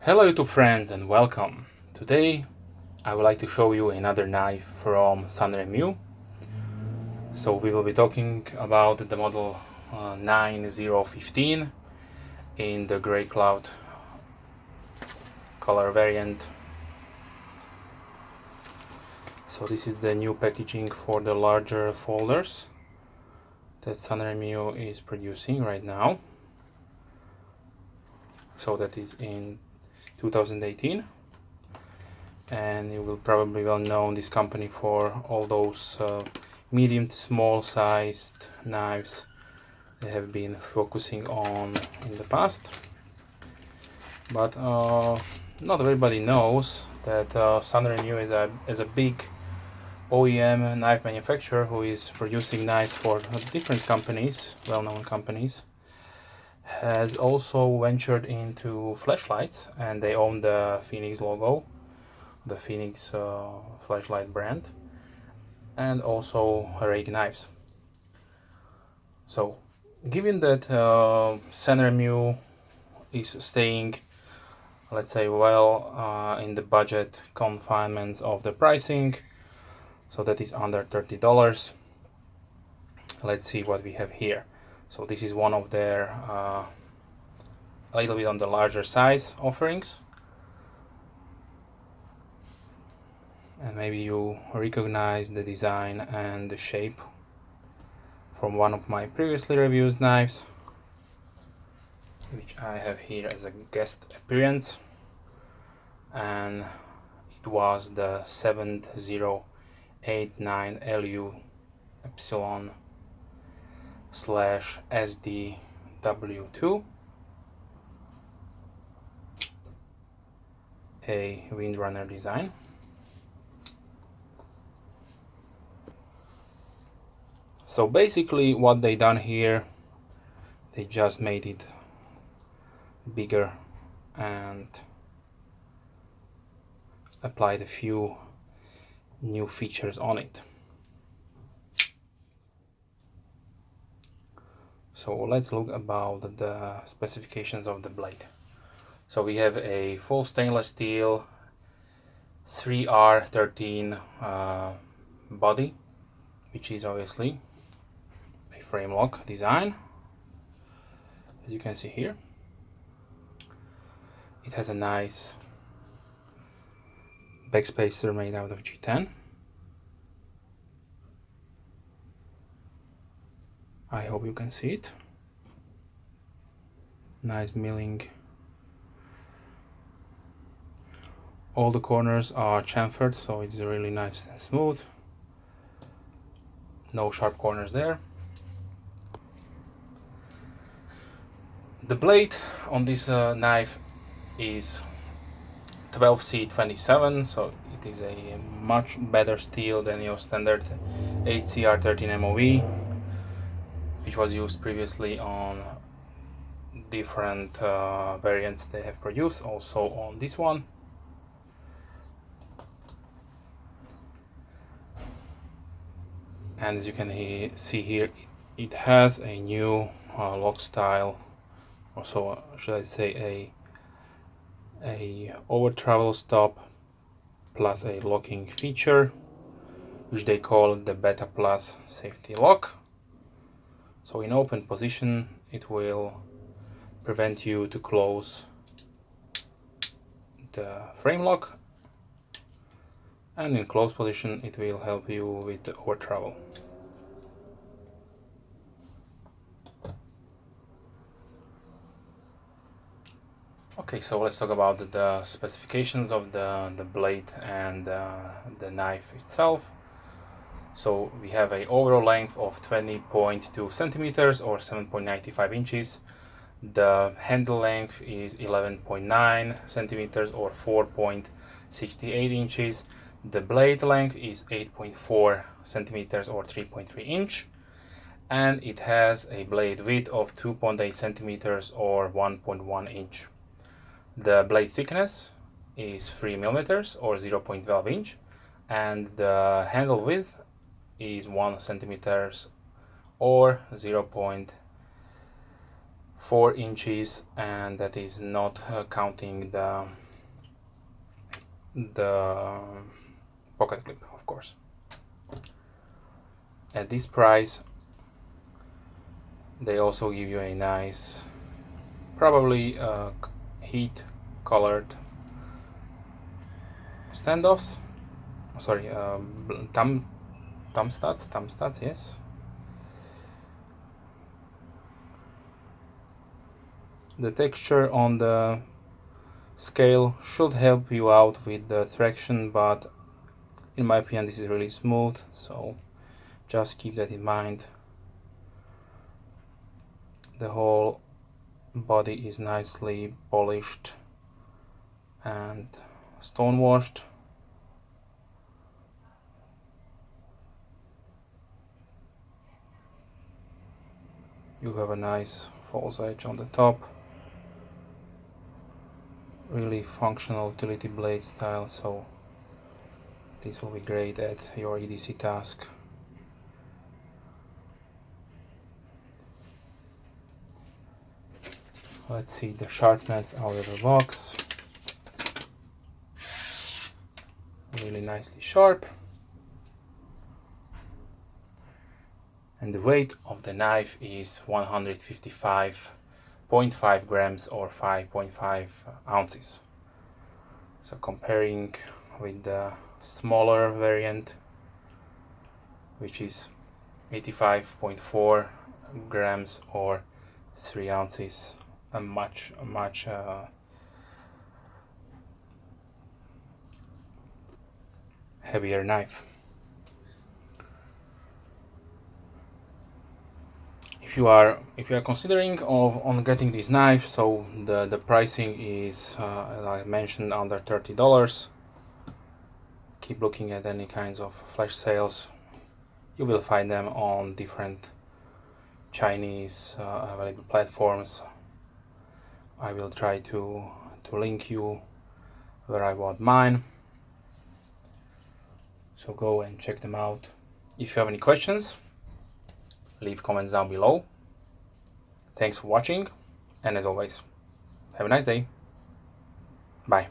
Hello YouTube friends and welcome. Today I would like to show you another knife from Sanrenmu. So we will be talking about the model 9015 in the grey cloud color variant. So this is the new packaging for the larger folders that Sanrenmu is producing right now. So that is in 2018. And you will probably well know this company for all those medium to small sized knives they have been focusing on in the past. But not everybody knows that Sanrenmu is a big OEM knife manufacturer who is producing knives for different companies, well-known companies. Has also ventured into flashlights, and they own the Phoenix logo, the Phoenix flashlight brand, and also rake knives. So given that Sanrenmu is staying, let's say, well in the budget confinements of the pricing, so that is under $30, let's see what we have here. So this is one of their a little bit on the larger size offerings. And maybe you recognize the design and the shape from one of my previously reviewed knives, which I have here as a guest appearance, and it was the 7089 LU Epsilon / SDW2, a Windrunner design. So basically what they done here, they just made it bigger and applied a few new features on it. So let's look about the specifications of the blade. So we have a full stainless steel 3R13 body, which is obviously a frame lock design, as you can see here. It has a nice backspacer made out of G10. I hope you can see it. Nice milling. All the corners are chamfered, so it's really nice and smooth. No sharp corners there. The blade on this knife is 12C27, so it is a much better steel than your standard 8CR13 MOV, which was used previously on different variants they have produced, also on this one. And as you can see here, it has a new lock style, or so should I say a over travel stop plus a locking feature, which they call the Beta Plus safety lock. So in open position it will prevent you to close the frame lock, and in closed position it will help you with the over travel. Okay, so let's talk about the specifications of the blade and the knife itself. So we have an overall length of 20.2 centimeters or 7.95 inches. The handle length is 11.9 centimeters or 4.68 inches. The blade length is 8.4 centimeters or 3.3 inch. And it has a blade width of 2.8 centimeters or 1.1 inch. The blade thickness is 3 millimeters or 0.12 inch, and the handle width is 1 centimeters or 4 inches, and that is not counting the pocket clip, of course. At this price, they also give you a nice, probably heat colored standoffs. Sorry, thumb studs, yes. The texture on the scale should help you out with the traction, but in my opinion this is really smooth, so just keep that in mind. The whole body is nicely polished and stone washed. You have a nice false edge on the top. Really functional utility blade style, so this will be great at your EDC task. Let's see the sharpness out of the box. Really nicely sharp. And the weight of the knife is 155.5 grams or 5.5 ounces. So comparing with the smaller variant, which is 85.4 grams or 3 ounces, a much heavier knife. If you are considering on getting this knife, so the pricing is as I mentioned, under $30. Keep looking at any kinds of flash sales. You will find them on different Chinese available platforms. I will try to link you where I bought mine, so go and check them out. If you have any questions, leave comments down below. Thanks for watching, and as always, have a nice day. Bye.